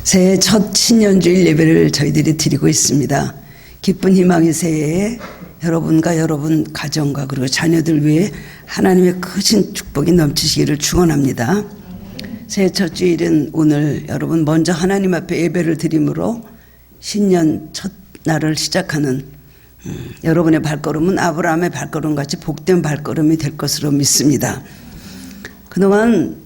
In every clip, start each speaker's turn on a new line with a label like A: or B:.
A: 새해 첫 신년주일 예배를 저희들이 드리고 있습니다. 기쁜 희망의 새해에 여러분과 여러분 가정과 그리고 자녀들 위해 하나님의 크신 축복이 넘치시기를 축원합니다. 새해 첫 주일은 오늘 여러분 먼저 하나님 앞에 예배를 드림으로 신년 첫 날을 시작하는 여러분의 발걸음은 아브라함의 발걸음같이 복된 발걸음이 될 것으로 믿습니다. 그동안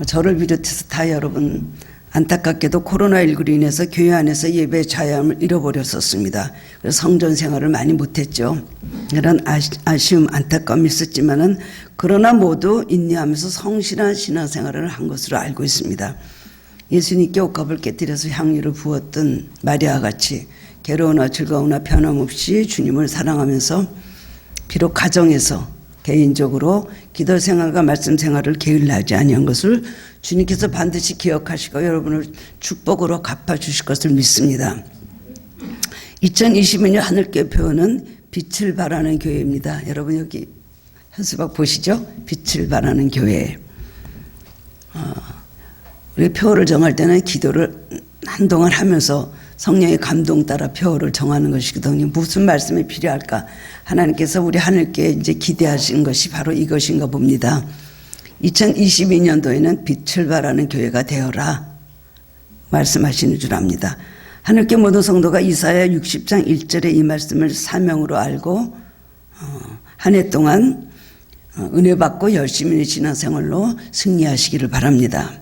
A: 저를 비롯해서 다 여러분 안타깝게도 코로나19로 인해서 교회 안에서 예배의 자유함을 잃어버렸었습니다. 그래서 성전 생활을 많이 못했죠. 이런 아쉬움, 안타까움이 있었지만은 그러나 모두 인내하면서 성실한 신앙생활을 한 것으로 알고 있습니다. 예수님께 옷값을 깨뜨려서 향유를 부었던 마리아와 같이 괴로우나 즐거우나 변함없이 주님을 사랑하면서 비록 가정에서 개인적으로 기도 생활과 말씀 생활을 게을리하지 아니한 것을 주님께서 반드시 기억하시고 여러분을 축복으로 갚아주실 것을 믿습니다. 2022년 하늘교회 표어는 빛을 발하는 교회입니다. 여러분 여기 현수막 보시죠? 빛을 발하는 교회. 우리 표어를 정할 때는 기도를 한동안 하면서 성령의 감동 따라 표어를 정하는 것이거든요. 무슨 말씀이 필요할까? 하나님께서 우리 하늘께 이제 기대하신 것이 바로 이것인가 봅니다. 2022년도에는 빛을 발하는 교회가 되어라 말씀하시는 줄 압니다. 하늘께 모든 성도가 이사야 60장 1절의 이 말씀을 사명으로 알고 한 해 동안 은혜 받고 열심히 신앙생활로 승리하시기를 바랍니다.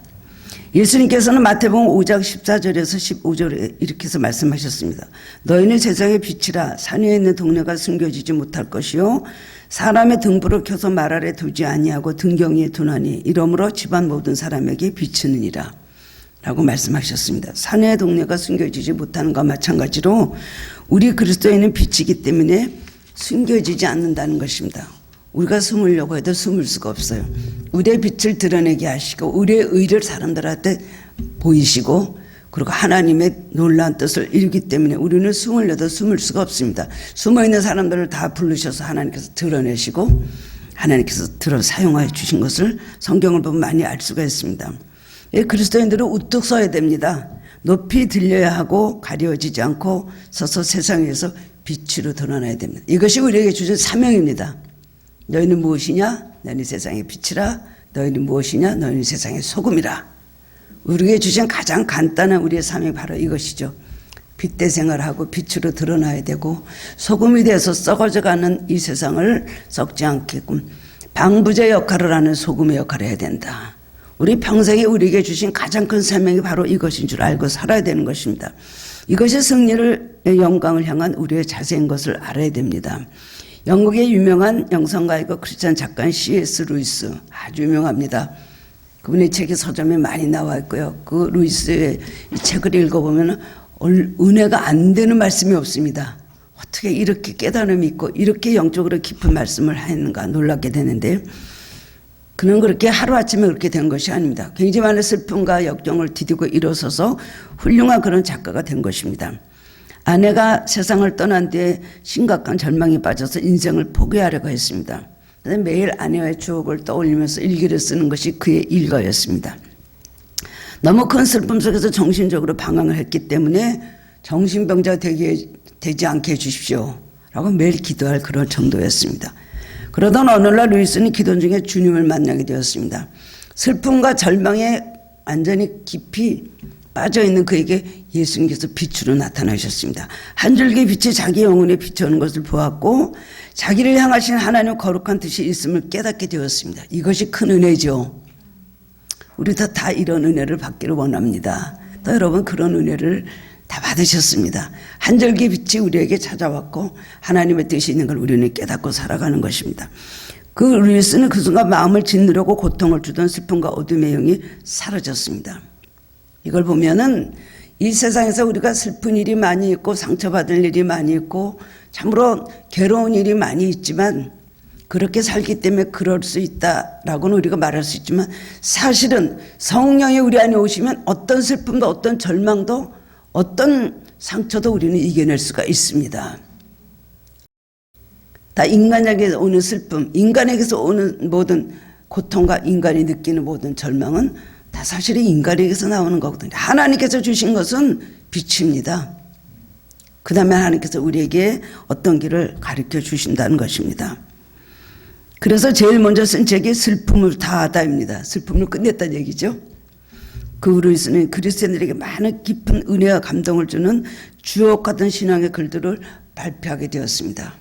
A: 예수님께서는 마태복음 5장 14절에서 15절에 이렇게 해서 말씀하셨습니다. 너희는 세상의 빛이라. 산 위에 있는 동네가 숨겨지지 못할 것이요 사람의 등불을 켜서 말 아래 두지 아니하고 등경 위에 두나니 이러므로 집안 모든 사람에게 비치느니라 라고 말씀하셨습니다. 산 위의 동네가 숨겨지지 못하는 것과 마찬가지로 우리 그리스도인은 빛이기 때문에 숨겨지지 않는다는 것입니다. 우리가 숨으려고 해도 숨을 수가 없어요. 우리의 빛을 드러내게 하시고 우리의 의를 사람들한테 보이시고 그리고 하나님의 놀라운 뜻을 이루기 때문에 우리는 숨으려도 숨을 수가 없습니다. 숨어있는 사람들을 다 부르셔서 하나님께서 드러내시고 하나님께서 들어 사용하여 주신 것을 성경을 보면 많이 알 수가 있습니다. 그리스도인들은 우뚝 서야 됩니다. 높이 들려야 하고 가려지지 않고 서서 세상에서 빛으로 드러나야 됩니다. 이것이 우리에게 주신 사명입니다. 너희는 무엇이냐? 너희는 세상의 빛이라. 너희는 무엇이냐? 너희는 세상의 소금이라. 우리에게 주신 가장 간단한 우리의 사명이 바로 이것이죠. 빛대 생활하고 빛으로 드러나야 되고 소금이 돼서 썩어져가는 이 세상을 썩지 않게끔 방부제 역할을 하는 소금의 역할을 해야 된다. 우리 평생에 우리에게 주신 가장 큰 사명이 바로 이것인 줄 알고 살아야 되는 것입니다. 이것이 승리를 영광을 향한 우리의 자세인 것을 알아야 됩니다. 영국의 유명한 영성가이고 크리스찬 작가인 C.S. 루이스 아주 유명합니다. 그분의 책이 서점에 많이 나와 있고요. 그 루이스의 이 책을 읽어보면 은혜가 안 되는 말씀이 없습니다. 어떻게 이렇게 깨달음이 있고 이렇게 영적으로 깊은 말씀을 했는가 놀랍게 되는데 그는 그렇게 하루아침에 그렇게 된 것이 아닙니다. 굉장히 많은 슬픔과 역경을 디디고 일어서서 훌륭한 그런 작가가 된 것입니다. 아내가 세상을 떠난 뒤에 심각한 절망에 빠져서 인생을 포기하려고 했습니다. 매일 아내와의 추억을 떠올리면서 일기를 쓰는 것이 그의 일과였습니다. 너무 큰 슬픔 속에서 정신적으로 방황을 했기 때문에 정신병자 되지 않게 해주십시오 라고 매일 기도할 그런 정도였습니다. 그러던 어느 날 루이스는 기도 중에 주님을 만나게 되었습니다. 슬픔과 절망에 완전히 깊이 빠져있는 그에게 예수님께서 빛으로 나타나셨습니다. 한 줄기 빛이 자기 영혼에 비춰오는 것을 보았고 자기를 향하신 하나님의 거룩한 뜻이 있음을 깨닫게 되었습니다. 이것이 큰 은혜죠. 우리도 다 이런 은혜를 받기를 원합니다. 또 여러분 그런 은혜를 다 받으셨습니다. 한 줄기 빛이 우리에게 찾아왔고 하나님의 뜻이 있는 걸 우리는 깨닫고 살아가는 것입니다. 그 루이스는 그 순간 마음을 짓누르고 고통을 주던 슬픔과 어둠의 영이 사라졌습니다. 이걸 보면은 이 세상에서 우리가 슬픈 일이 많이 있고 상처받을 일이 많이 있고 참으로 괴로운 일이 많이 있지만 그렇게 살기 때문에 그럴 수 있다라고는 우리가 말할 수 있지만 사실은 성령이 우리 안에 오시면 어떤 슬픔도 어떤 절망도 어떤 상처도 우리는 이겨낼 수가 있습니다. 다 인간에게서 오는 슬픔, 인간에게서 오는 모든 고통과 인간이 느끼는 모든 절망은 다 다 사실은 인간에게서 나오는 거거든요. 하나님께서 주신 것은 빛입니다. 그 다음에 하나님께서 우리에게 어떤 길을 가르쳐 주신다는 것입니다. 그래서 제일 먼저 쓴 책이 슬픔을 다하다입니다. 슬픔을 끝냈다는 얘기죠. 그 후로 있으면 그리스도인들에게 많은 깊은 은혜와 감동을 주는 주옥 같은 신앙의 글들을 발표하게 되었습니다.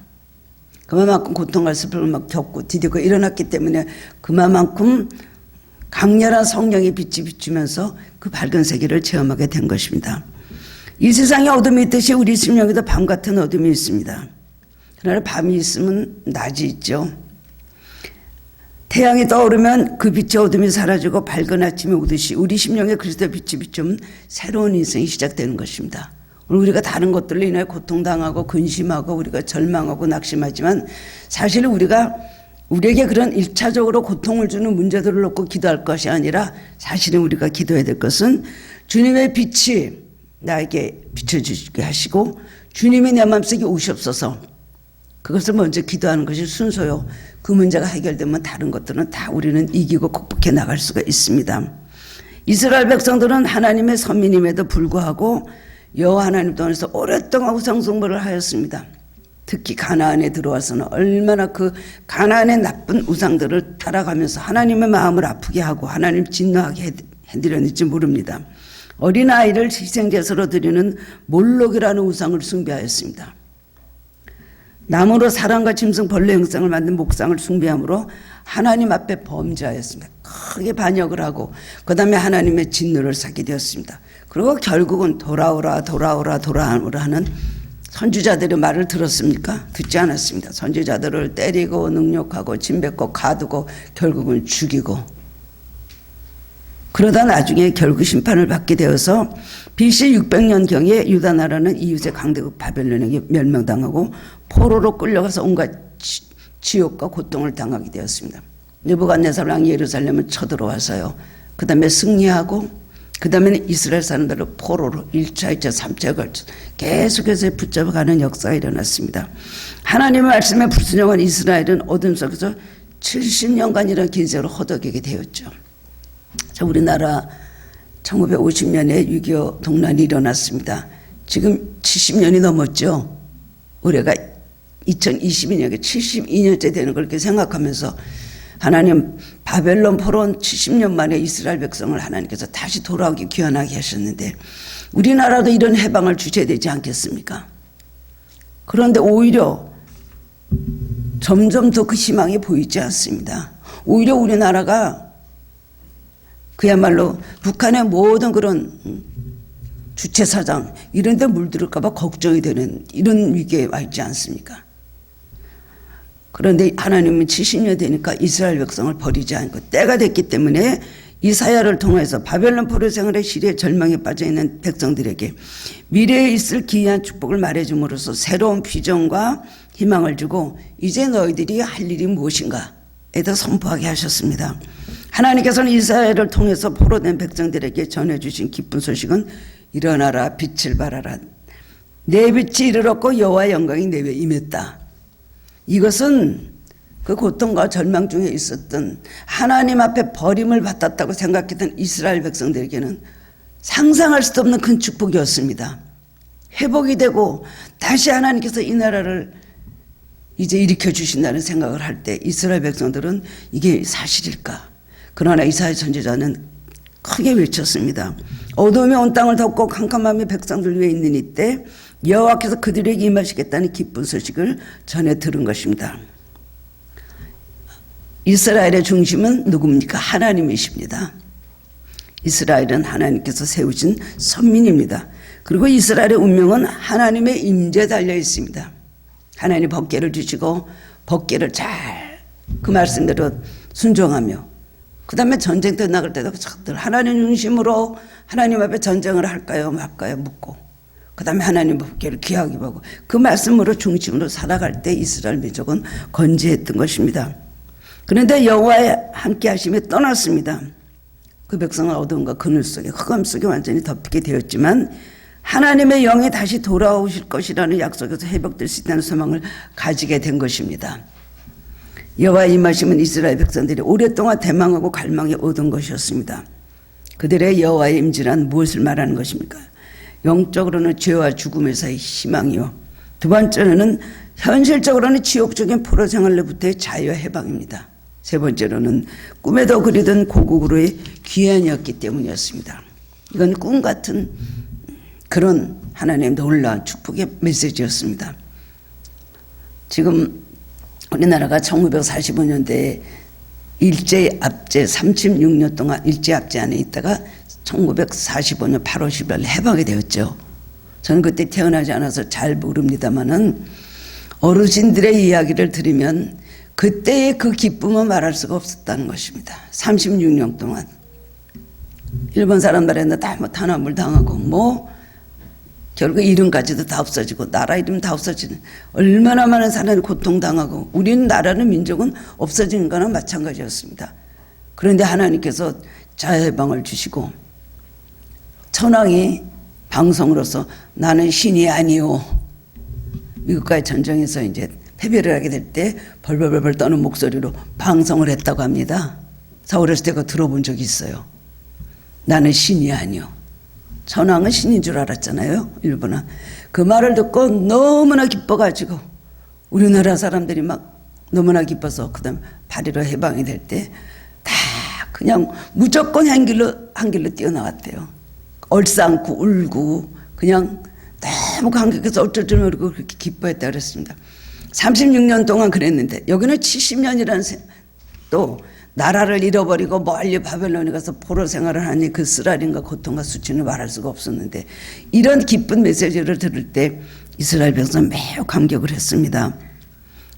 A: 그만큼 고통과 슬픔을 막 겪고 디디고 일어났기 때문에 그만큼 강렬한 성령의 빛이 비추면서 그 밝은 세계를 체험하게 된 것입니다. 이 세상에 어둠이 있듯이 우리 심령에도 밤 같은 어둠이 있습니다. 그러나 밤이 있으면 낮이 있죠. 태양이 떠오르면 그 빛의 어둠이 사라지고 밝은 아침이 오듯이 우리 심령에 그리스도의 빛이 비추면 새로운 인생이 시작되는 것입니다. 오늘 우리가 다른 것들로 인해 고통당하고 근심하고 우리가 절망하고 낙심하지만 사실 우리에게 그런 1차적으로 고통을 주는 문제들을 놓고 기도할 것이 아니라 사실은 우리가 기도해야 될 것은 주님의 빛이 나에게 비춰주게 하시고 주님이 내 마음속에 오시옵소서, 그것을 먼저 기도하는 것이 순서요. 그 문제가 해결되면 다른 것들은 다 우리는 이기고 극복해 나갈 수가 있습니다. 이스라엘 백성들은 하나님의 선민임에도 불구하고 여호와 하나님 동안에서 오랫동안 우상숭배를 하였습니다. 특히 가나안에 들어와서는 얼마나 그 가나안의 나쁜 우상들을 따라가면서 하나님의 마음을 아프게 하고 하나님 진노하게 해드렸는지 모릅니다. 어린아이를 희생제사로 드리는 몰록이라는 우상을 숭배하였습니다. 나무로 사람과 짐승 벌레 형상을 만든 목상을 숭배함으로 하나님 앞에 범죄하였습니다. 크게 반역을 하고 그 다음에 하나님의 진노를 사게 되었습니다. 그리고 결국은 돌아오라 하는 선지자들의 말을 들었습니까? 듣지 않았습니다. 선지자들을 때리고 능욕하고 침뱉고 가두고 결국은 죽이고, 그러다 나중에 결국 심판을 받게 되어서 BC 600년경에 유다 나라는 이웃의 강대국 바벨론에게 멸망당하고 포로로 끌려가서 온갖 지옥과 고통을 당하게 되었습니다. 느부갓네살 왕이 예루살렘을 쳐들어와서요. 그 다음에 승리하고 그 다음에는 이스라엘 사람들을 포로로 1차, 2차, 3차에 걸쳐 계속해서 붙잡아가는 역사가 일어났습니다. 하나님의 말씀에 불순종한 이스라엘은 어둠 속에서 70년간이라는 긴 세월을 허덕이게 되었죠. 자, 우리나라 1950년에 6.25 동란이 일어났습니다. 지금 70년이 넘었죠. 올해가 2022년에 72년째 되는 걸 이렇게 생각하면서 하나님 바벨론 포로는 70년 만에 이스라엘 백성을 하나님께서 다시 돌아오기 귀환하게 하셨는데 우리나라도 이런 해방을 주셔야 되지 않겠습니까? 그런데 오히려 점점 더 그 희망이 보이지 않습니다. 오히려 우리나라가 그야말로 북한의 모든 그런 주체사장 이런 데 물들을까 봐 걱정이 되는 이런 위기에 와 있지 않습니까? 그런데 하나님은 70년 되니까 이스라엘 백성을 버리지 않고 때가 됐기 때문에 이사야를 통해서 바벨론 포로 생활의 시리에 절망에 빠져있는 백성들에게 미래에 있을 기이한 축복을 말해줌으로써 새로운 비전과 희망을 주고 이제 너희들이 할 일이 무엇인가에 대해 선포하게 하셨습니다. 하나님께서는 이사야를 통해서 포로된 백성들에게 전해주신 기쁜 소식은 일어나라 빛을 발하라 내 빛이 이르렀고 여호와의 영광이 내외에 임했다. 이것은 그 고통과 절망 중에 있었던 하나님 앞에 버림을 받았다고 생각했던 이스라엘 백성들에게는 상상할 수도 없는 큰 축복이었습니다. 회복이 되고 다시 하나님께서 이 나라를 이제 일으켜 주신다는 생각을 할 때 이스라엘 백성들은 이게 사실일까? 그러나 이사야 선지자는 크게 외쳤습니다. 어둠이 온 땅을 덮고 캄캄함이 백성들 위에 있는 이때 여호와께서 그들에게 임하시겠다는 기쁜 소식을 전해 들은 것입니다. 이스라엘의 중심은 누굽니까? 하나님이십니다. 이스라엘은 하나님께서 세우신 선민입니다. 그리고 이스라엘의 운명은 하나님의 임재에 달려 있습니다. 하나님 법궤를 주시고 법궤를 잘 그 말씀대로 순종하며 그 다음에 전쟁터 나갈 때도 적들 하나님 중심으로 하나님 앞에 전쟁을 할까요 말까요 묻고 그 다음에 하나님 법궤를 귀하게 보고 그 말씀으로 중심으로 살아갈 때 이스라엘 민족은 건재했던 것입니다. 그런데 여호와의 함께 하심에 떠났습니다. 그 백성은 어둠과 그늘 속에 흑암 속에 완전히 덮이게 되었지만 하나님의 영이 다시 돌아오실 것이라는 약속에서 회복될 수 있다는 소망을 가지게 된 것입니다. 여호와의 임하심은 이스라엘 백성들이 오랫동안 대망하고 갈망해 오던 것이었습니다. 그들의 여호와의 임재란 무엇을 말하는 것입니까? 영적으로는 죄와 죽음에서의 희망이요. 두 번째로는 현실적으로는 지옥적인 포로 생활로부터의 자유와 해방입니다. 세 번째로는 꿈에도 그리던 고국으로의 귀환이었기 때문이었습니다. 이건 꿈 같은 그런 하나님의 놀라운 축복의 메시지였습니다. 지금 우리나라가 1945년대에 일제압제 36년 동안 일제압제 안에 있다가 1945년 8월 10일 해방이 되었죠. 저는 그때 태어나지 않아서 잘 모릅니다만은 어르신들의 이야기를 들으면 그때의 그 기쁨은 말할 수가 없었다는 것입니다. 36년 동안 일본 사람들한테 다 탄압을 당하고 결국 이름까지도 다 없어지고 나라 이름 다 없어지는 얼마나 많은 사람이 고통당하고 우리는 나라는 민족은 없어지는 거나 마찬가지였습니다. 그런데 하나님께서 자유해방을 주시고 천황이 방송으로서 나는 신이 아니오. 미국과의 전쟁에서 이제 패배를 하게 될 때 벌벌벌 떠는 목소리로 방송을 했다고 합니다. 저 어렸을 때 그거 들어본 적이 있어요. 나는 신이 아니오. 천황은 신인 줄 알았잖아요. 일본은. 그 말을 듣고 너무나 기뻐가지고 우리나라 사람들이 막 너무나 기뻐서 그 다음에 8.15 해방이 될 때 다 그냥 무조건 한 길로 뛰어나왔대요. 얼싸안고 울고 그냥 너무 감격해서 어쩔 줄 모르고 그렇게 기뻐했다 그랬습니다. 36년 동안 그랬는데 여기는 70년이라는 또 나라를 잃어버리고 멀리 바벨론에 가서 포로 생활을 하니 그 쓰라림과 고통과 수치는 말할 수가 없었는데 이런 기쁜 메시지를 들을 때 이스라엘 백성은 매우 감격을 했습니다.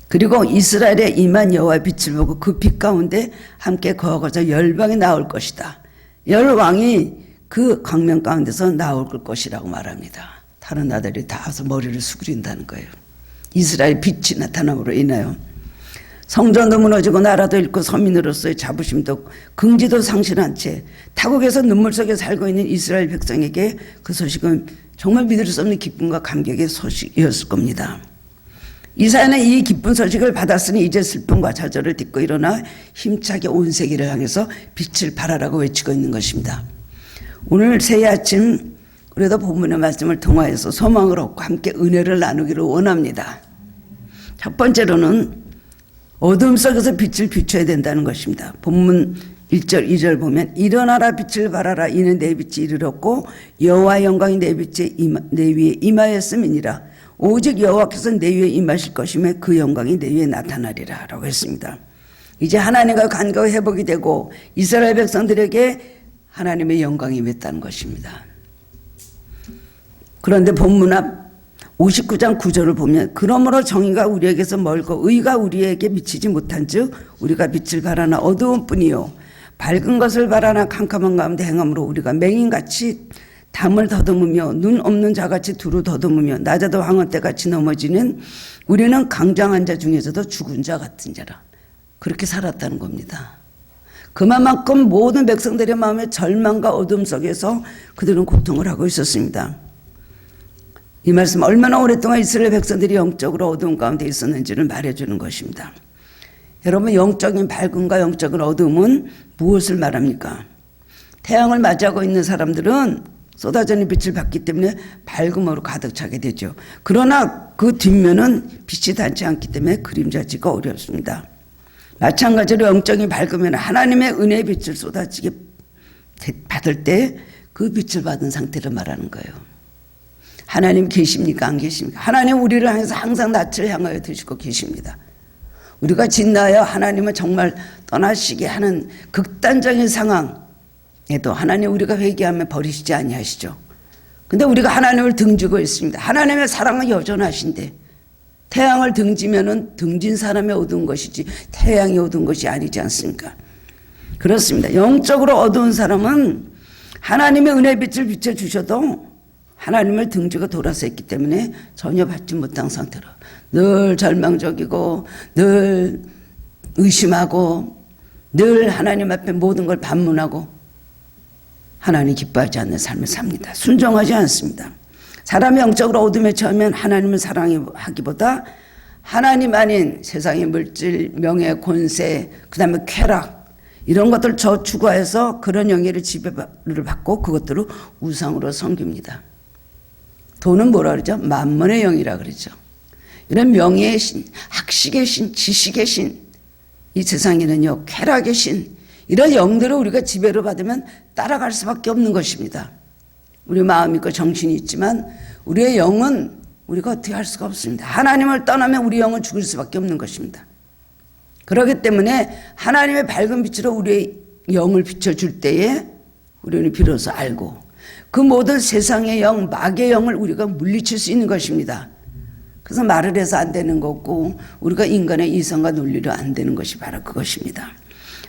A: 그리고 이스라엘에 임한 여호와의 빛을 보고 그 빛 가운데 함께 거하고자 열방이 나올 것이다. 열왕이 그 광명 가운데서 나올 것이라고 말합니다. 다른 나라들이 다 와서 머리를 수그린다는 거예요. 이스라엘 빛이 나타남으로 인하여 성전도 무너지고 나라도 잃고 서민으로서의 자부심도 긍지도 상실한 채 타국에서 눈물 속에 살고 있는 이스라엘 백성에게 그 소식은 정말 믿을 수 없는 기쁨과 감격의 소식이었을 겁니다. 이사야는 이 기쁜 소식을 받았으니 이제 슬픔과 좌절을 딛고 일어나 힘차게 온 세계를 향해서 빛을 발하라고 외치고 있는 것입니다. 오늘 새해 아침 그래도 본문의 말씀을 통하여서 소망을 얻고 함께 은혜를 나누기를 원합니다. 첫 번째로는 어둠 속에서 빛을 비춰야 된다는 것입니다. 본문 1절 2절 보면 일어나라 빛을 발하라 이는 내 빛이 이르렀고 여호와의 영광이 내 위에 임하였음이니라. 오직 여호와께서 내 위에 임하실 것이며 그 영광이 내 위에 나타나리라 라고 했습니다. 이제 하나님과 관계가 회복이 되고 이스라엘 백성들에게 하나님의 영광이 임했다는 것입니다. 그런데 본문 앞 59장 9절을 보면 그러므로 정의가 우리에게서 멀고 의가 우리에게 미치지 못한즉 우리가 빛을 바라나 어두운 뿐이요 밝은 것을 바라나 캄캄한 가운데 행함으로 우리가 맹인같이 담을 더듬으며 눈 없는 자같이 두루 더듬으며 낮아도 황혼때같이 넘어지는 우리는 강장한 자 중에서도 죽은 자 같은 자라. 그렇게 살았다는 겁니다. 그만큼 모든 백성들의 마음에 절망과 어둠 속에서 그들은 고통을 하고 있었습니다. 이 말씀 얼마나 오랫동안 이스라엘 백성들이 영적으로 어두운 가운데 있었는지를 말해주는 것입니다. 여러분 영적인 밝음과 영적인 어둠은 무엇을 말합니까? 태양을 맞이하고 있는 사람들은 쏟아지는 빛을 받기 때문에 밝음으로 가득 차게 되죠. 그러나 그 뒷면은 빛이 닿지 않기 때문에 그림자지가 어렵습니다. 마찬가지로 영적인 밝으면 하나님의 은혜의 빛을 쏟아지게 받을 때 그 빛을 받은 상태를 말하는 거예요. 하나님 계십니까? 안 계십니까? 하나님 우리를 향해서 항상 낯을 향하여 드시고 계십니다. 우리가 진나여 하나님은 정말 떠나시게 하는 극단적인 상황에도 하나님 우리가 회개하면 버리시지 아니하시죠. 근데 우리가 하나님을 등지고 있습니다. 하나님의 사랑은 여전하신데 태양을 등지면은 등진 사람이 얻은 것이지 태양이 얻은 것이 아니지 않습니까? 그렇습니다. 영적으로 어두운 사람은 하나님의 은혜의 빛을 비춰주셔도 하나님을 등지고 돌아서 있기 때문에 전혀 받지 못한 상태로 늘 절망적이고 늘 의심하고 늘 하나님 앞에 모든 걸 반문하고 하나님 기뻐하지 않는 삶을 삽니다. 순종하지 않습니다. 사람이 영적으로 어둠에 처하면 하나님을 사랑하기보다 하나님 아닌 세상의 물질, 명예, 권세, 그 다음에 쾌락 이런 것들 저 추구해서 그런 영예를 지배를 받고 그것들을 우상으로 섬깁니다. 돈은 뭐라 그러죠? 만몬의 영이라 그러죠. 이런 명예의 신, 학식의 신, 지식의 신, 이 세상에는요 쾌락의 신, 이런 영들을 우리가 지배를 받으면 따라갈 수밖에 없는 것입니다. 우리 마음이 있고 정신이 있지만 우리의 영은 우리가 어떻게 할 수가 없습니다. 하나님을 떠나면 우리 영은 죽을 수밖에 없는 것입니다. 그렇기 때문에 하나님의 밝은 빛으로 우리의 영을 비춰줄 때에 우리는 비로소 알고 그 모든 세상의 영, 마귀의 영을 우리가 물리칠 수 있는 것입니다. 그래서 말을 해서 안 되는 거고 우리가 인간의 이성과 논리로 안 되는 것이 바로 그것입니다.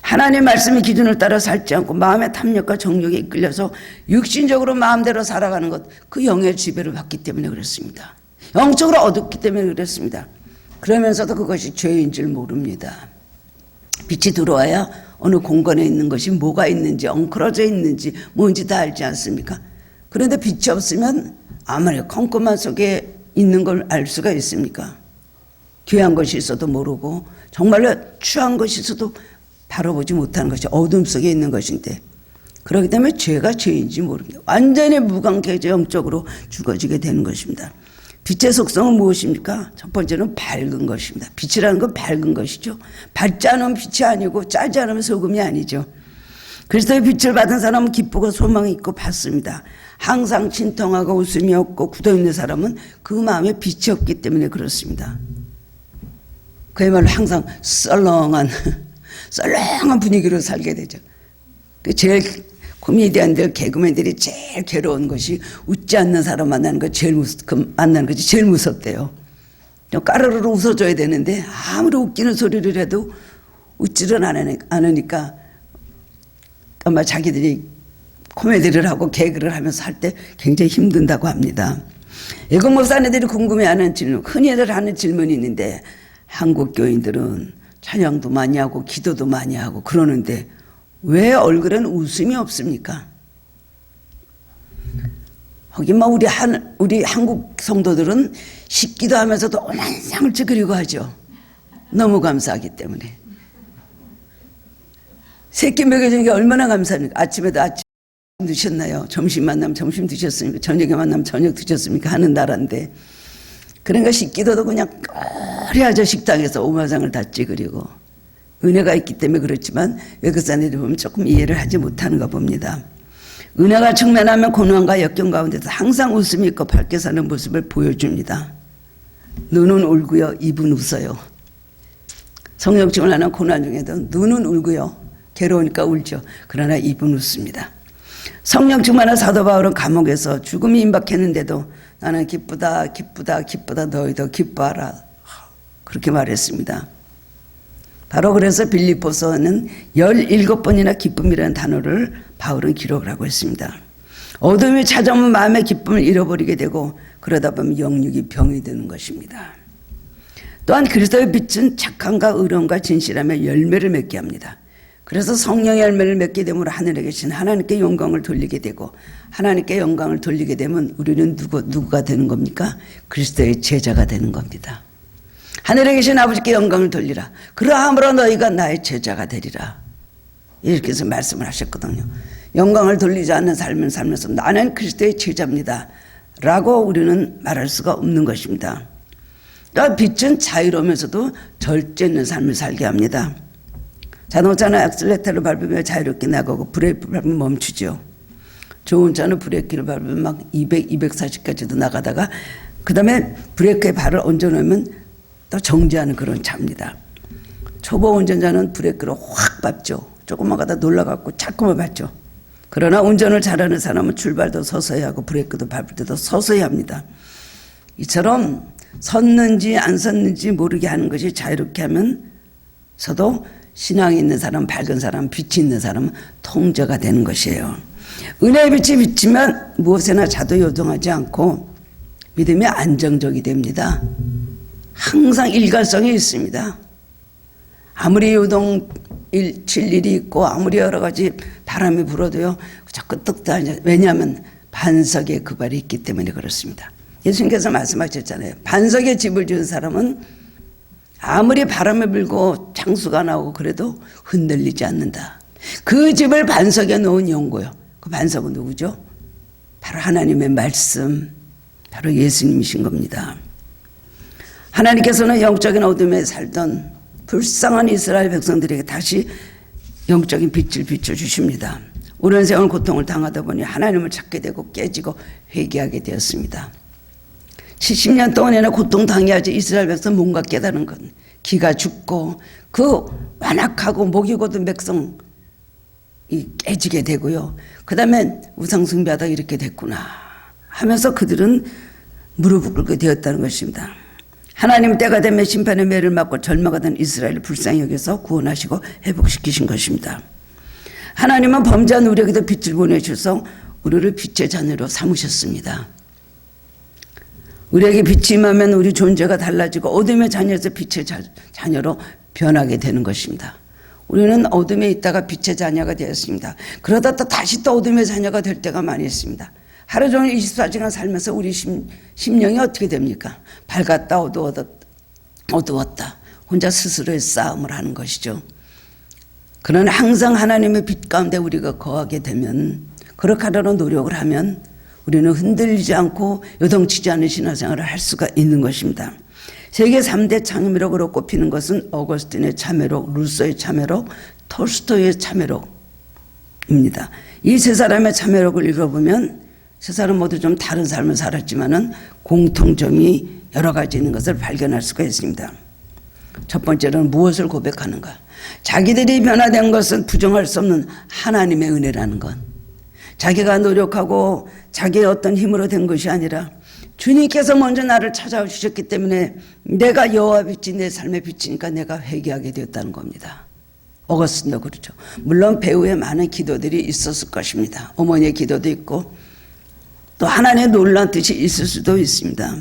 A: 하나님의 말씀의 기준을 따라 살지 않고 마음의 탐욕과 정욕에 이끌려서 육신적으로 마음대로 살아가는 것, 그 영의 지배를 받기 때문에 그렇습니다. 영적으로 어둡기 때문에 그렇습니다. 그러면서도 그것이 죄인 줄 모릅니다. 빛이 들어와야 어느 공간에 있는 것이 뭐가 있는지, 엉클어져 있는지 뭔지 다 알지 않습니까? 그런데 빛이 없으면 아무리 컴컴한 속에 있는 걸 알 수가 있습니까? 귀한 것이 있어도 모르고 정말로 추한 것이 있어도 바라보지 못하는 것이 어둠 속에 있는 것인데, 그렇기 때문에 죄가 죄인지 모릅니다. 완전히 무관계적 영적으로 죽어지게 되는 것입니다. 빛의 속성은 무엇입니까? 첫 번째는 밝은 것입니다. 빛이라는 건 밝은 것이죠. 밝지 않으면 빛이 아니고 짜지 않으면 소금이 아니죠. 그리스도의 빛을 받은 사람은 기쁘고 소망이 있고 밝습니다. 항상 진통하고 웃음이 없고 굳어있는 사람은 그 마음에 빛이 없기 때문에 그렇습니다. 그야말로 항상 썰렁한 분위기로 살게 되죠. 제일 코미디언들, 개그맨들이 제일 괴로운 것이 웃지 않는 사람 만나는 거 만나는 것이 제일 무섭대요. 까르르 웃어줘야 되는데 아무리 웃기는 소리를 해도 웃지를 않으니까 아마 자기들이 코미디를 하고 개그를 하면서 할 때 굉장히 힘든다고 합니다. 애국 목사님들이 궁금해하는 질문, 흔히들 하는 질문이 있는데 한국 교인들은 찬양도 많이 하고 기도도 많이 하고 그러는데 왜 얼굴엔 웃음이 없습니까? 하긴 우리 한국 성도들은 식기도 하면서도 오만 상을 찌그리고 하죠. 너무 감사하기 때문에. 새끼 먹여주는 게 얼마나 감사합니까? 아침에도 아침 드셨나요? 점심 만나면 점심 드셨습니까? 저녁에 만나면 저녁 드셨습니까? 하는 나라인데. 그러니까 식기도도 그냥 꺼려하죠. 식당에서 오마상을 다 찌그리고. 은혜가 있기 때문에 그렇지만 외국사람들이 보면 조금 이해를 하지 못하는가 봅니다. 은혜가 충만하면 고난과 역경 가운데서 항상 웃음이 있고 밝게 사는 모습을 보여줍니다. 눈은 울고요, 입은 웃어요. 성령 충만한 고난 중에도 눈은 울고요, 괴로우니까 울죠. 그러나 입은 웃습니다. 성령 충만한 사도 바울은 감옥에서 죽음이 임박했는데도 나는 기쁘다 너희도 기뻐하라, 그렇게 말했습니다. 바로 그래서 빌립보서는 17번이나 기쁨이라는 단어를 바울은 기록을 하고 있습니다. 어둠이 찾아오면 마음의 기쁨을 잃어버리게 되고 그러다 보면 영육이 병이 되는 것입니다. 또한 그리스도의 빛은 착함과 의로움과 진실함의 열매를 맺게 합니다. 그래서 성령의 열매를 맺게 되므로 하늘에 계신 하나님께 영광을 돌리게 되고, 하나님께 영광을 돌리게 되면 우리는 누구가 되는 겁니까? 그리스도의 제자가 되는 겁니다. 하늘에 계신 아버지께 영광을 돌리라. 그러함으로 너희가 나의 제자가 되리라. 이렇게 해서 말씀을 하셨거든요. 영광을 돌리지 않는 삶을 살면서 나는 그리스도의 제자입니다 라고 우리는 말할 수가 없는 것입니다. 또 빛은 자유로우면서도 절제 있는 삶을 살게 합니다. 자동차는 액셀레터를 밟으며 자유롭게 나가고 브레이크를 밟으면 멈추죠. 좋은 차는 브레이크를 밟으면 막 200, 240까지도 나가다가 그 다음에 브레이크에 발을 얹어놓으면 또 정지하는 그런 차입니다. 초보 운전자는 브레이크를 확 밟죠. 조금만 가다 놀라갖고 자꾸만 밟죠. 그러나 운전을 잘하는 사람은 출발도 서서히 하고 브레이크도 밟을 때도 서서히 합니다. 이처럼 섰는지 안 섰는지 모르게 하는 것이 자유롭게 하면서도 신앙이 있는 사람, 밝은 사람, 빛이 있는 사람은 통제가 되는 것이에요. 은혜의 빛이 비치면 무엇에나 자도요동하지 않고 믿음이 안정적이 됩니다. 항상 일관성이 있습니다. 아무리 요동칠 일이 있고 아무리 여러 가지 바람이 불어도요, 자꾸 떡다하냐. 왜냐하면 반석에 그 발이 있기 때문에 그렇습니다. 예수님께서 말씀하셨잖아요. 반석에 집을 지은 사람은 아무리 바람이 불고 창수가 나오고 그래도 흔들리지 않는다. 그 집을 반석에 놓은 연고요. 그 반석은 누구죠? 바로 하나님의 말씀, 바로 예수님이신 겁니다. 하나님께서는 영적인 어둠에 살던 불쌍한 이스라엘 백성들에게 다시 영적인 빛을 비춰주십니다. 오랜 세월 고통을 당하다 보니 하나님을 찾게 되고 깨지고 회개하게 되었습니다. 70년 동안이나 고통당해야지 이스라엘 백성 뭔가 깨달은 건 기가 죽고 그 완악하고 목이 곧은 백성이 깨지게 되고요. 그 다음에 우상숭배하다 이렇게 됐구나 하면서 그들은 무릎을 꿇게 되었다는 것입니다. 하나님 때가 되면 심판의 매를 맞고 절망하던 이스라엘을 불쌍히 여겨서 구원하시고 회복시키신 것입니다. 하나님은 범죄한 우리에게도 빛을 보내주셔서 우리를 빛의 자녀로 삼으셨습니다. 우리에게 빛이 임하면 우리 존재가 달라지고 어둠의 자녀에서 빛의 자녀로 변하게 되는 것입니다. 우리는 어둠에 있다가 빛의 자녀가 되었습니다. 그러다 또 다시 또 어둠의 자녀가 될 때가 많이 있습니다. 하루 종일 24시간 살면서 우리 심령이 어떻게 됩니까? 밝았다 어두웠다 혼자 스스로의 싸움을 하는 것이죠. 그러나 항상 하나님의 빛 가운데 우리가 거하게 되면, 그렇게 하려는 노력을 하면 우리는 흔들리지 않고 요동치지 않은 신앙생활을 할 수가 있는 것입니다. 세계 3대 창의미력으로 꼽히는 것은 어거스틴의 참회록, 루소의 참회록, 톨스토이의 참회록입니다. 이 세 사람의 참회록을 읽어보면 세 사람 모두 좀 다른 삶을 살았지만은 공통점이 여러 가지 있는 것을 발견할 수가 있습니다. 첫 번째로는 무엇을 고백하는가? 자기들이 변화된 것은 부정할 수 없는 하나님의 은혜라는 것. 자기가 노력하고 자기의 어떤 힘으로 된 것이 아니라 주님께서 먼저 나를 찾아주셨기 때문에 내가 여호와 빛이 내 삶의 빛이니까 내가 회개하게 되었다는 겁니다. 어거스틴도 그렇죠. 물론 배후에 많은 기도들이 있었을 것입니다. 어머니의 기도도 있고 또 하나님의 놀라운 뜻이 있을 수도 있습니다.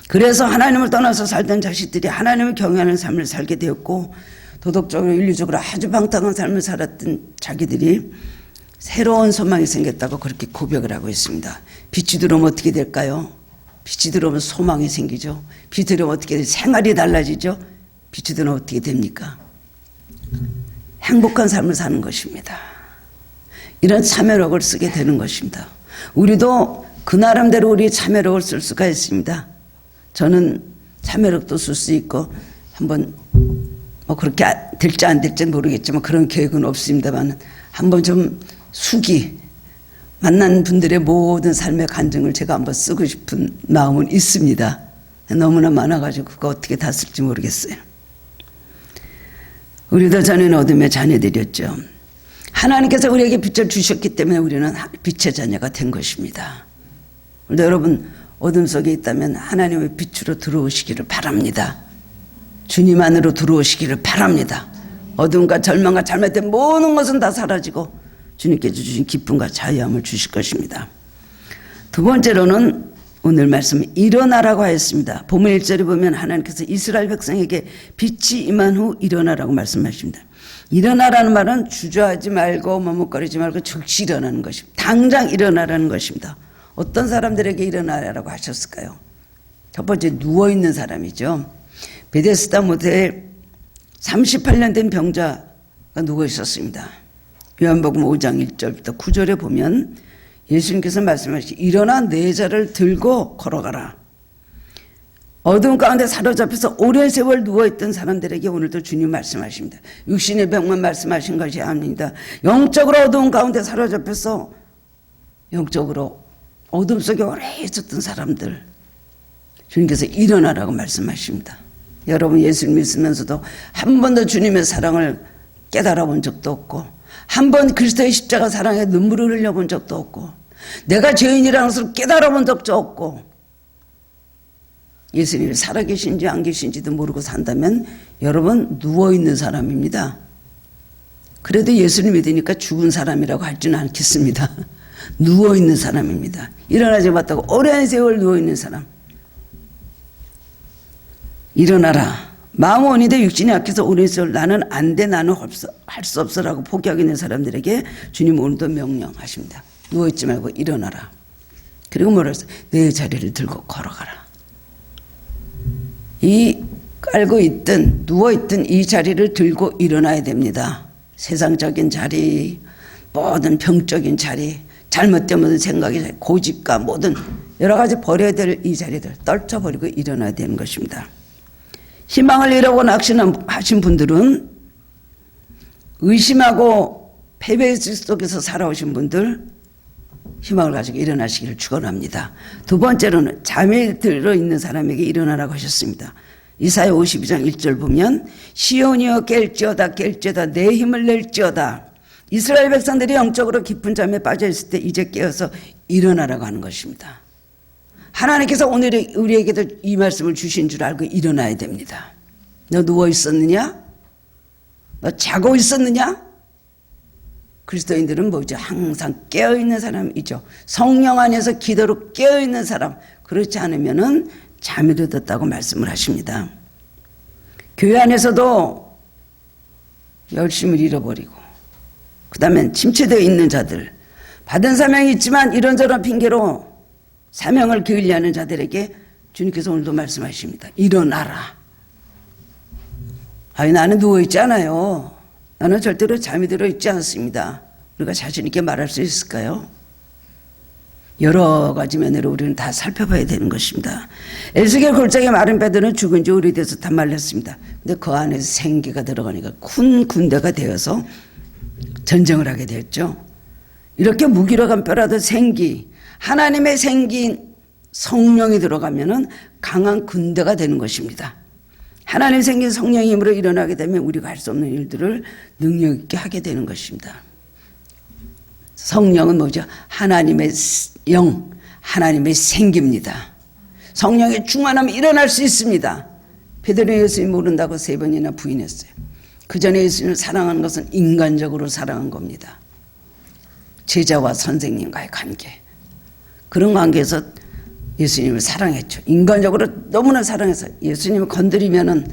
A: 그래서 하나님을 떠나서 살던 자식들이 하나님을 경외하는 삶을 살게 되었고, 도덕적으로 윤리적으로 아주 방탕한 삶을 살았던 자기들이 새로운 소망이 생겼다고 그렇게 고백을 하고 있습니다. 빛이 들어오면 어떻게 될까요? 빛이 들어오면 소망이 생기죠. 빛이 들어오면 어떻게 돼요? 생활이 달라지죠. 빛이 들어오면 어떻게 됩니까? 행복한 삶을 사는 것입니다. 이런 참회록을 쓰게 되는 것입니다. 우리도 그 나름대로 우리의 참회록을 쓸 수가 있습니다. 저는 참회록도 쓸 수 있고 한번 뭐 그렇게 될지 안 될지 모르겠지만 그런 계획은 없습니다만 한번 좀 만난 분들의 모든 삶의 간증을 제가 한번 쓰고 싶은 마음은 있습니다. 너무나 많아가지고 그거 어떻게 다 쓸지 모르겠어요. 우리도 전에는 어둠의 자녀들이었죠. 하나님께서 우리에게 빛을 주셨기 때문에 우리는 빛의 자녀가 된 것입니다. 그런데 여러분 어둠 속에 있다면 하나님의 빛으로 들어오시기를 바랍니다. 주님 안으로 들어오시기를 바랍니다. 어둠과 절망과 잘못된 모든 것은 다 사라지고 주님께서 주신 기쁨과 자유함을 주실 것입니다. 두 번째로는 오늘 말씀에 일어나라고 하였습니다. 본문 1절에 보면 하나님께서 이스라엘 백성에게 빛이 임한 후 일어나라고 말씀하십니다. 일어나라는 말은 주저하지 말고 머뭇거리지 말고 즉시 일어나는 것입니다. 당장 일어나라는 것입니다. 어떤 사람들에게 일어나라고 하셨을까요? 첫 번째 누워있는 사람이죠. 베데스다 모태에 38년 된 병자가 누워 있었습니다. 요한복음 5장 1절부터 9절에 보면 예수님께서 말씀하시기 일어나 네 자를 들고 걸어가라. 어두운 가운데 사로잡혀서 오랜 세월 누워있던 사람들에게 오늘도 주님 말씀하십니다. 육신의 병만 말씀하신 것이 아닙니다. 영적으로 어두운 가운데 사로잡혀서 영적으로 어둠 속에 오래 있었던 사람들 주님께서 일어나라고 말씀하십니다. 여러분 예수를 믿으면서도 한 번도 주님의 사랑을 깨달아 본 적도 없고 한 번 그리스도의 십자가 사랑에 눈물을 흘려본 적도 없고 내가 죄인이라는 것을 깨달아 본 적도 없고 예수님이 살아계신지 안 계신지도 모르고 산다면 여러분 누워있는 사람입니다. 그래도 예수를 믿으니까 죽은 사람이라고 할지는 않겠습니다. 누워있는 사람입니다. 일어나지 못하고 오랜 세월 누워있는 사람. 일어나라. 마음 원인데 육신이 약해서 오랜 세월 나는 안 돼 나는 할 수 없어라고 포기하고 있는 사람들에게 주님 오늘도 명령하십니다. 누워있지 말고 일어나라. 그리고 뭐라 했어요? 내 자리를 들고 걸어가라. 이 깔고 있든 누워있든 이 자리를 들고 일어나야 됩니다. 세상적인 자리, 모든 병적인 자리, 잘못된 생각이, 고집과 모든 여러 가지 버려야 될 이 자리들 떨쳐버리고 일어나야 되는 것입니다. 희망을 잃어고 낙심하신 분들은, 의심하고 패배 속에서 살아오신 분들, 희망을 가지고 일어나시기를 축원합니다. 두 번째로는 잠에 들어있는 사람에게 일어나라고 하셨습니다. 이사야 52장 1절 보면 시온이여 깰지어다 내 힘을 낼지어다. 이스라엘 백성들이 영적으로 깊은 잠에 빠져있을 때 이제 깨어서 일어나라고 하는 것입니다. 하나님께서 오늘 우리에게도 이 말씀을 주신 줄 알고 일어나야 됩니다. 너 누워 있었느냐? 너 자고 있었느냐? 그리스도인들은 뭐죠? 항상 깨어있는 사람이죠. 성령 안에서 기도로 깨어있는 사람. 그렇지 않으면은 잠이 들었다고 말씀을 하십니다. 교회 안에서도 열심을 잃어버리고, 그 다음에 침체되어 있는 자들, 받은 사명이 있지만 이런저런 핑계로 사명을 게을리하는 자들에게 주님께서 오늘도 말씀하십니다. 일어나라. 아니, 나는 누워있지 않아요. 나는 절대로 잠이 들어있지 않습니다. 우리가 자신 있게 말할 수 있을까요? 여러 가지 면으로 우리는 다 살펴봐야 되는 것입니다. 에스겔 골짜기 마른 뼈들은 죽은 지 오래돼서 다 말랐습니다. 근데 그 안에서 생기가 들어가니까 큰 군대가 되어서 전쟁을 하게 되었죠. 이렇게 무기력한 뼈라도 생기, 하나님의 생긴 성령이 들어가면은 강한 군대가 되는 것입니다. 하나님 생긴 성령의 힘으로 일어나게 되면 우리가 할 수 없는 일들을 능력 있게 하게 되는 것입니다. 성령은 뭐죠? 하나님의 영, 하나님의 생기입니다. 성령의 충만하면 일어날 수 있습니다. 베드로 예수님 모른다고 3번이나 부인했어요. 그 전에 예수님을 사랑하는 것은 인간적으로 사랑한 겁니다. 제자와 선생님과의 관계, 그런 관계에서 예수님을 사랑했죠. 인간적으로 너무나 사랑해서 예수님을 건드리면은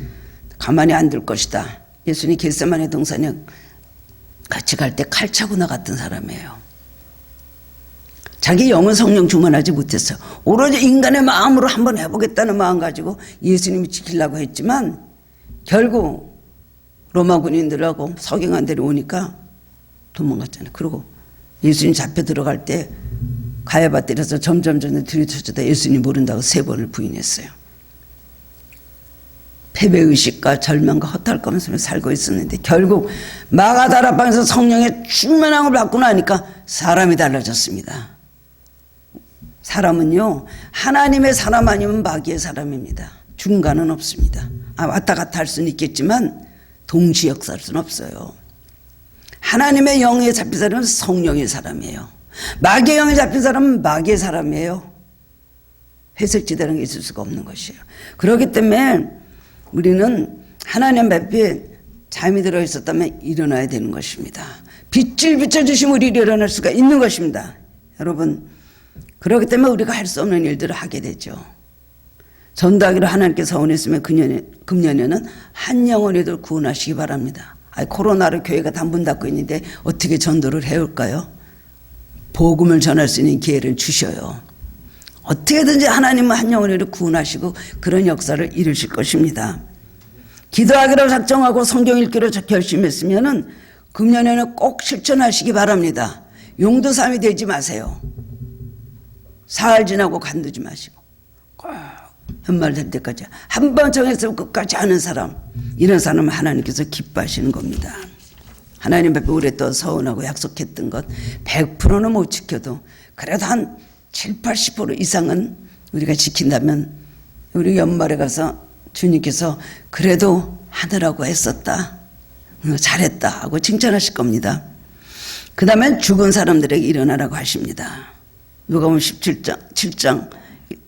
A: 가만히 안 둘 것이다. 예수님 겟세마네 동산에 같이 갈 때 칼 차고 나갔던 사람이에요. 자기 영은 성령 충만하지 못했어요. 오로지 인간의 마음으로 한번 해보겠다는 마음 가지고 예수님이 지키려고 했지만 결국 로마 군인들하고 서경한들이 오니까 도망갔잖아요. 그리고 예수님 잡혀 들어갈 때 가야바 때려서 점점 들이쳐주다 예수님 모른다고 3번을 부인했어요. 패배의식과 절망과 허탈감을 살고 있었는데 결국 마가다라방에서 성령의 충만함을 받고 나니까 사람이 달라졌습니다. 사람은요, 하나님의 사람 아니면 마귀의 사람입니다. 중간은 없습니다. 왔다 갔다 할 수는 있겠지만 동시 역사할 수는 없어요. 하나님의 영에 잡힌 사람은 성령의 사람이에요. 마귀의 영에 잡힌 사람은 마귀의 사람이에요. 회색지대라는 게 있을 수가 없는 것이에요. 그렇기 때문에 우리는 하나님 앞에 잠이 들어있었다면 일어나야 되는 것입니다. 빛을 비춰주시면 우리 일어날 수가 있는 것입니다. 여러분, 그렇기 때문에 우리가 할 수 없는 일들을 하게 되죠. 전도하기로 하나님께서 원했으면 금년에는 한 영혼이라도 구원하시기 바랍니다. 코로나로 교회가 다 문 닫고 있는데 어떻게 전도를 해올까요? 복음을 전할 수 있는 기회를 주셔요. 어떻게든지 하나님은 한 영혼이라도 구원하시고 그런 역사를 이루실 것입니다. 기도하기로 작정하고 성경 읽기로 결심했으면은 금년에는 꼭 실천하시기 바랍니다. 용도삼이 되지 마세요. 사흘 지나고 간두지 마시고 꼭 연말 될 때까지 한 번 정했으면 끝까지 하는 사람, 이런 사람은 하나님께서 기뻐하시는 겁니다. 하나님 앞에 오랫동안 서운하고 약속했던 것 100%는 못 지켜도 그래도 한 7, 80% 이상은 우리가 지킨다면 우리 연말에 가서 주님께서 그래도 하느라고 애썼다, 잘했다 하고 칭찬하실 겁니다. 그 다음에 죽은 사람들에게 일어나라고 하십니다. 누가복음 7장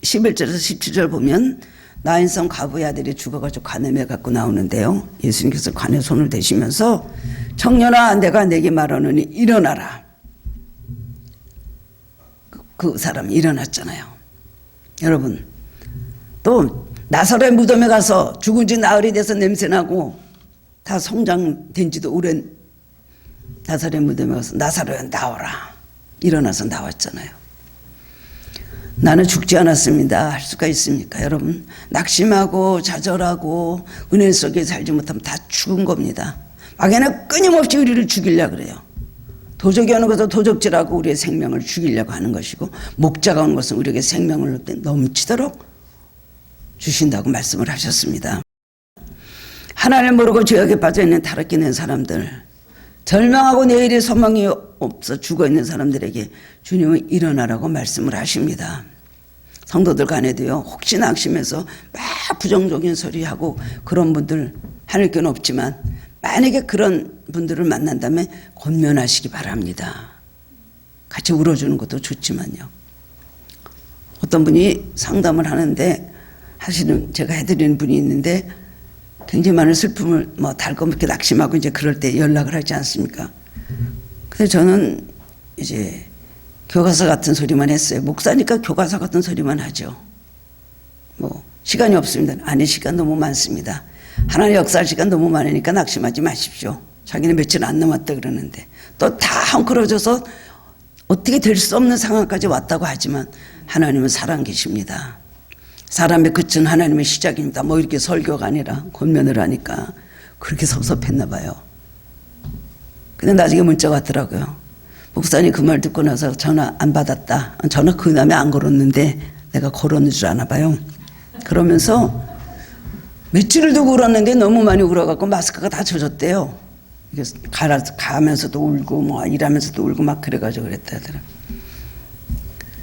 A: 11절에서 17절 보면 나인성 과부의 아들이 죽어가지고 관에 매 갖고 나오는데요. 예수님께서 관에 손을 대시면서 청년아 내가 내게 말하노니 일어나라. 그 사람이 일어났잖아요. 여러분, 또 나사로의 무덤에 가서 죽은 지 나흘이 돼서 냄새나고 다 성장된 지도 오랜 나사로의 무덤에 가서 나사로야 나오라. 일어나서 나왔잖아요. 나는 죽지 않았습니다. 할 수가 있습니까? 여러분, 낙심하고 좌절하고 은혜 속에 살지 못하면 다 죽은 겁니다. 악에는 끊임없이 우리를 죽이려고 그래요. 도적이 오는 것은 도적질하고 우리의 생명을 죽이려고 하는 것이고, 목자가 오는 것은 우리에게 생명을 넘치도록 주신다고 말씀을 하셨습니다. 하나님을 모르고 죄악에 빠져있는 타락해 있는 사람들, 절망하고 내일의 소망이 없어 죽어있는 사람들에게 주님은 일어나라고 말씀을 하십니다. 성도들 간에도요, 혹시나 악심해서 막 부정적인 소리하고 그런 분들 하늘교는 없지만, 만약에 그런 분들을 만난다면 권면하시기 바랍니다. 같이 울어주는 것도 좋지만요. 어떤 분이 상담을 하는데, 제가 해드리는 분이 있는데, 굉장히 많은 슬픔을 달콤하게 낙심하고 이제 그럴 때 연락을 하지 않습니까? 근데 저는 이제 교과서 같은 소리만 했어요. 목사니까 교과서 같은 소리만 하죠. 시간이 없습니다. 아니, 시간 너무 많습니다. 하나님 역사할 시간 너무 많으니까 낙심하지 마십시오. 자기는 며칠 안 남았다 그러는데 또 다 헝클어져서 어떻게 될 수 없는 상황까지 왔다고 하지만 하나님은 살아계십니다. 사람의 끝은 하나님의 시작입니다. 이렇게 설교가 아니라 권면을 하니까 그렇게 섭섭했나 봐요. 근데 나중에 문자가 왔더라고요. 목사님 그 말 듣고 나서 전화 안 받았다. 전화 그 다음에 안 걸었는데 내가 걸었는 줄 아나 봐요. 그러면서 며칠을 두고 울었는데 너무 많이 울어갖고 마스크가 다 젖었대요. 이게 가면서도 울고 일하면서도 울고 막 그래가지고 그랬다더라.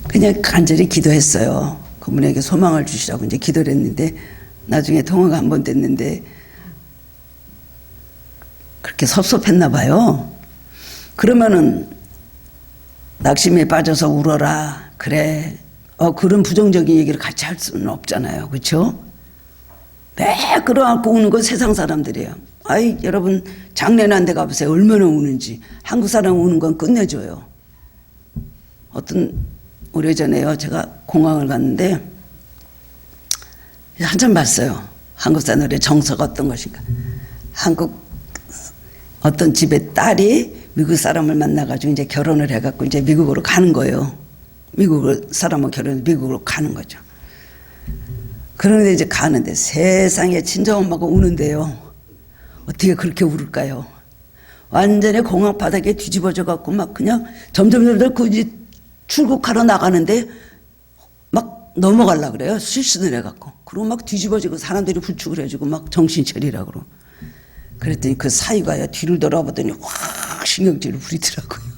A: 그냥 간절히 기도했어요. 그분에게 소망을 주시라고 이제 기도를 했는데 나중에 통화가 한 번 됐는데 그렇게 섭섭했나 봐요. 그러면은 낙심에 빠져서 울어라. 그래. 그런 부정적인 얘기를 같이 할 수는 없잖아요. 그렇죠? 매 끌어안고 우는 건 세상 사람들이에요. 여러분 장례난 데 가보세요. 얼마나 우는지. 한국 사람 우는 건 끝내줘요. 오래전에요. 제가 공항을 갔는데 한참 봤어요. 한국 사람들의 정서가 어떤 것인가. 한국 어떤 집의 딸이 미국 사람을 만나가지고 이제 결혼을 해갖고 이제 미국으로 가는 거예요. 미국 사람하고 결혼해서 미국으로 가는 거죠. 그런데 이제 가는데 세상에 친정엄마가 우는데요. 어떻게 그렇게 울을까요? 완전히 공항 바닥에 뒤집어져 갖고 막 그냥 점점 그 출국하러 나가는데 막 넘어가려고 그래요. 실수를 해갖고. 그리고 막 뒤집어지고 사람들이 불축을 해주고 막 정신 차리라고 그러고. 그랬더니 그 사위가요. 뒤를 돌아보더니 확 신경질을 부리더라고요.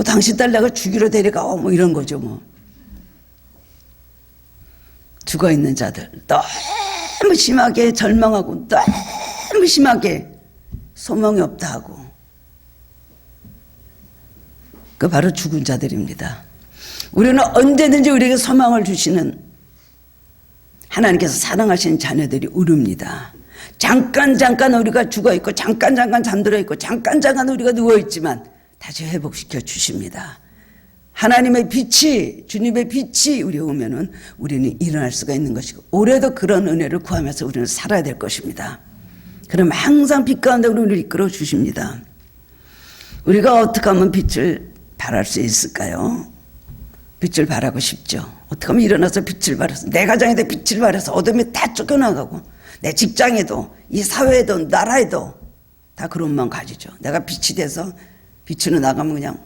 A: 당신 딸 내가 죽이러 데려가 이런 거죠. 죽어있는 자들 너무 심하게 절망하고 너무 심하게 소망이 없다 하고 그 바로 죽은 자들입니다. 우리는 언제든지 우리에게 소망을 주시는 하나님께서 사랑하시는 자녀들이 우립니다. 잠깐 우리가 죽어있고 잠깐 잠들어있고 잠깐 우리가 누워있지만 다시 회복시켜 주십니다. 하나님의 빛이 주님의 빛이 우리에 오면은 우리는 일어날 수가 있는 것이고 올해도 그런 은혜를 구하면서 우리는 살아야 될 것입니다. 그럼 항상 빛 가운데 우리를 이끌어 주십니다. 우리가 어떻게 하면 빛을 발할 수 있을까요? 빛을 발하고 싶죠. 어떻게 하면 일어나서 빛을 발해서 내 가정에도 빛을 발해서 어둠이 다 쫓겨나가고 내 직장에도 이 사회에도 나라에도 다 그런 마음 가지죠. 내가 빛이 돼서 빛으로 나가면 그냥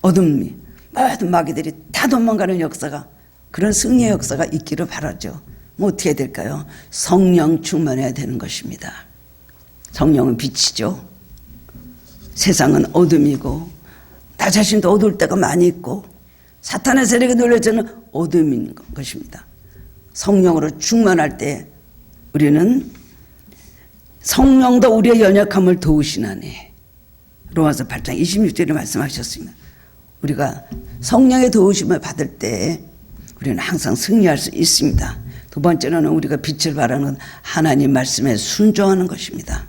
A: 어둠이 모든 마귀들이 다 도망가는 역사가 그런 승리의 역사가 있기를 바라죠. 어떻게 해야 될까요? 성령 충만해야 되는 것입니다. 성령은 빛이죠. 세상은 어둠이고 나 자신도 어두울 때가 많이 있고 사탄의 세력에 놀려지는 어둠인 것입니다. 성령으로 충만할 때 우리는 성령도 우리의 연약함을 도우시나니 로마서 8장 26절에 말씀하셨습니다. 우리가 성령의 도우심을 받을 때 우리는 항상 승리할 수 있습니다. 두 번째로는 우리가 빛을 발하는 하나님 말씀에 순종하는 것입니다.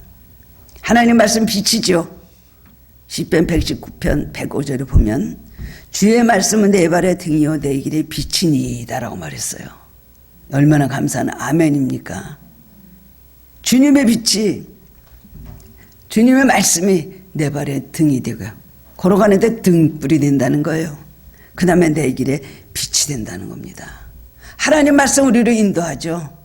A: 하나님 말씀 빛이죠. 시편 119편 105절에 보면 주의 말씀은 내 발의 등이요 내 길의 빛이니이다라고 말했어요. 얼마나 감사한 아멘입니까? 주님의 빛이 주님의 말씀이 내 발의 등이 되고요. 걸어가는데 등불이 된다는 거예요. 그 다음에 내 길에 빛이 된다는 겁니다. 하나님 말씀 우리를 인도하죠.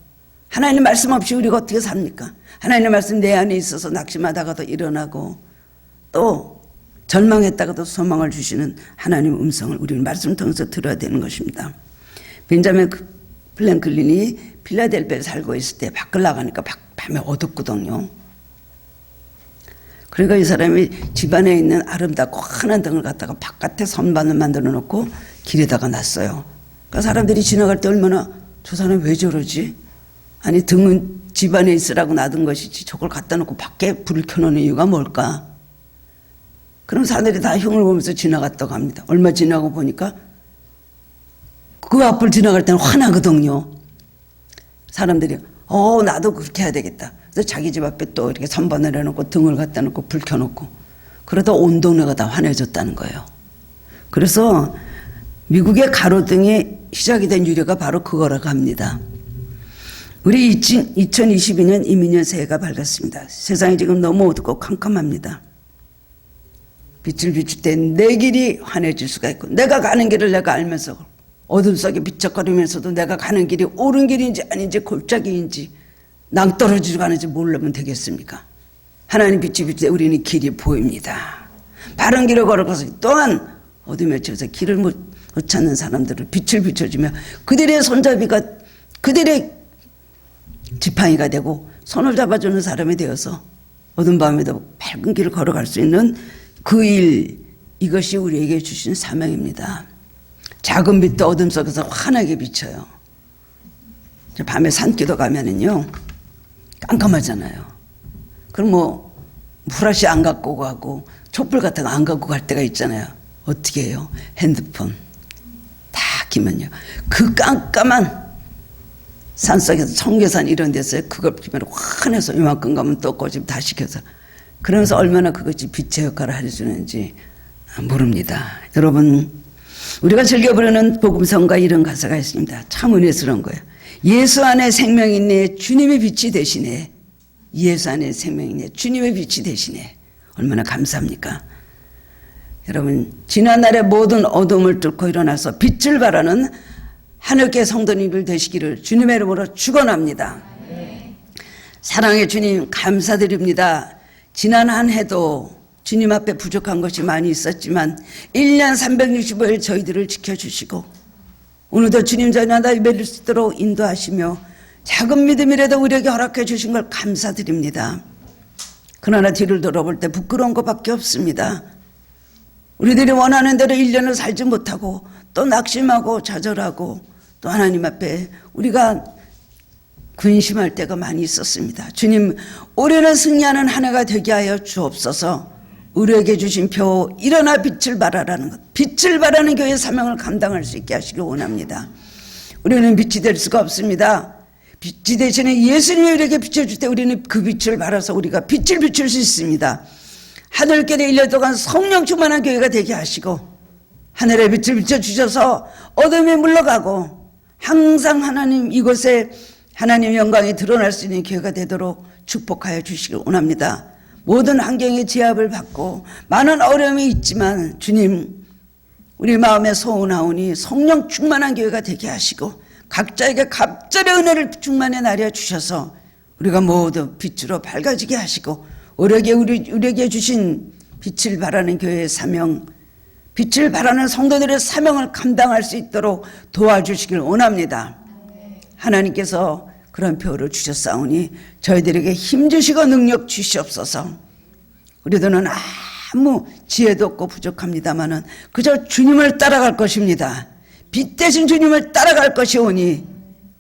A: 하나님 말씀 없이 우리가 어떻게 삽니까? 하나님의 말씀 내 안에 있어서 낙심하다가도 일어나고 또 절망했다가도 소망을 주시는 하나님의 음성을 우리는 말씀을 통해서 들어야 되는 것입니다. 벤자민 플랭클린이 필라델피아에 살고 있을 때 밖을 나가니까 밤에 어둡거든요. 그러니까 이 사람이 집안에 있는 아름답고 환한 등을 갖다가 바깥에 선반을 만들어 놓고 길에다가 놨어요. 그러니까 사람들이 지나갈 때 얼마나 저 사람 왜 저러지? 아니 등은 집안에 있으라고 놔둔 것이지 저걸 갖다 놓고 밖에 불을 켜놓는 이유가 뭘까? 그럼 사람들이 다 흉을 보면서 지나갔다고 합니다. 얼마 지나고 보니까 그 앞을 지나갈 때는 환하거든요. 사람들이 나도 그렇게 해야 되겠다. 그래서 자기 집 앞에 또 이렇게 선반을 해놓고 등을 갖다 놓고 불 켜놓고 그러다 온 동네가 다 환해졌다는 거예요. 그래서 미국의 가로등이 시작이 된 유래가 바로 그거라고 합니다. 우리 2022년 이민년 새해가 밝았습니다. 세상이 지금 너무 어둡고 캄캄합니다. 빛을 비출 때 내 길이 환해질 수가 있고 내가 가는 길을 내가 알면서 어둠 속에 비척거리면서도 내가 가는 길이 옳은 길인지 아닌지 골짜기인지 낭떠러지로 가는지 모르면 되겠습니까? 하나님 빛이 비출 때 우리는 길이 보입니다. 바른 길을 걸어가서 또한 어둠에 처해서 길을 못 찾는 사람들을 빛을 비춰주며 그들의 손잡이가 그들의 지팡이가 되고 손을 잡아주는 사람이 되어서 어두운 밤에도 밝은 길을 걸어갈 수 있는 그 일, 이것이 우리에게 주신 사명입니다. 작은 빛도 어둠 속에서 환하게 비쳐요. 밤에 산기도 가면은요 깜깜하잖아요. 그럼 후라시 안 갖고 가고 촛불 같은 거 안 갖고 갈 때가 있잖아요. 어떻게 해요? 핸드폰 다 끼면요 그 깜깜한 산속에서 청계산 이런 데서 그걸 끼면 환해서 이만큼 가면 또 꼬집 다시 켜서 그러면서 얼마나 그것이 빛의 역할을 해주는지 모릅니다. 여러분 우리가 즐겨 부르는 복음성가 이런 가사가 있습니다. 참 은혜스러운 거예요. 예수 안에 생명이 있네 주님의 빛이 되시네. 예수 안에 생명이 있네 주님의 빛이 되시네. 얼마나 감사합니까? 여러분 지난날의 모든 어둠을 뚫고 일어나서 빛을 발하는 하늘께 성도님들 되시기를 주님의 이름으로 축원합니다. 사랑의 주님 감사드립니다. 지난 한 해도 주님 앞에 부족한 것이 많이 있었지만 1년 365일 저희들을 지켜주시고 오늘도 주님 전하다 예배를 수 있도록 인도하시며 작은 믿음이라도 우리에게 허락해 주신 걸 감사드립니다. 그러나 뒤를 돌아볼 때 부끄러운 것밖에 없습니다. 우리들이 원하는 대로 1년을 살지 못하고 또 낙심하고 좌절하고 또 하나님 앞에 우리가 근심할 때가 많이 있었습니다. 주님 올해는 승리하는 한 해가 되게 하여 주옵소서. 우리에게 주신 표 일어나 빛을 발하라는 것 빛을 발하는 교회의 사명을 감당할 수 있게 하시길 원합니다. 우리는 빛이 될 수가 없습니다. 빛이 되시는 예수님이 우리에게 비춰줄 때 우리는 그 빛을 발해서 우리가 빛을 비출 수 있습니다. 하늘길에 1년 동안 성령 충만한 교회가 되게 하시고 하늘의 빛을 비춰주셔서 어둠이 물러가고 항상 하나님 이곳에 하나님 영광이 드러날 수 있는 교회가 되도록 축복하여 주시길 원합니다. 모든 환경의 제압을 받고 많은 어려움이 있지만 주님 우리 마음에 소원하오니 성령 충만한 교회가 되게 하시고 각자에게 갑절의 은혜를 충만히 나려 주셔서 우리가 모두 빛으로 밝아지게 하시고 우리에게 주신 빛을 발하는 교회의 사명 빛을 발하는 성도들의 사명을 감당할 수 있도록 도와주시길 원합니다. 하나님께서 그런 표를 주셨사오니 저희들에게 힘주시고 능력 주시옵소서. 우리들은 아무 지혜도 없고 부족합니다마는 그저 주님을 따라갈 것입니다. 빛 대신 주님을 따라갈 것이오니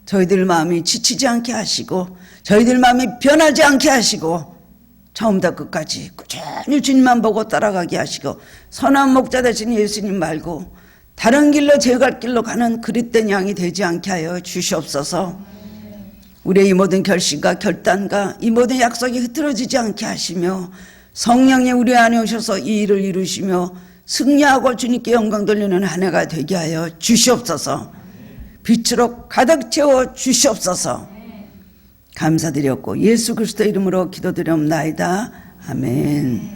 A: 저희들 마음이 지치지 않게 하시고 저희들 마음이 변하지 않게 하시고 처음부터 끝까지 꾸준히 주님만 보고 따라가게 하시고 선한 목자 되신 예수님 말고 다른 길로 제 갈 길로 가는 그릇된 양이 되지 않게 하여 주시옵소서. 우리의 이 모든 결심과 결단과 이 모든 약속이 흐트러지지 않게 하시며 성령님 우리 안에 오셔서 이 일을 이루시며 승리하고 주님께 영광 돌리는 한 해가 되게 하여 주시옵소서. 빛으로 가득 채워 주시옵소서. 감사드렸고 예수 그리스도 이름으로 기도드리옵나이다. 아멘.